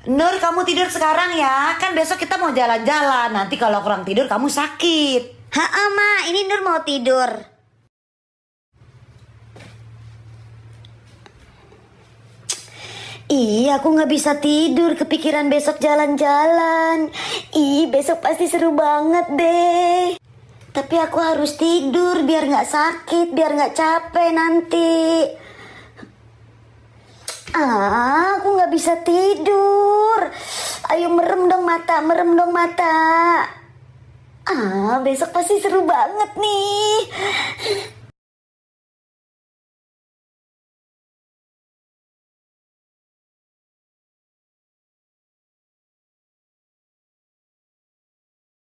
Nur, kamu tidur sekarang ya. Kan besok kita mau jalan-jalan. Nanti kalau kurang tidur kamu sakit. Ma, ini Nur mau tidur. Aku nggak bisa tidur, kepikiran besok jalan-jalan. Besok pasti seru banget deh. Tapi aku harus tidur biar nggak sakit, biar nggak capek nanti. Aku nggak bisa tidur. Ayo merem dong mata, merem dong mata. Besok pasti seru banget nih.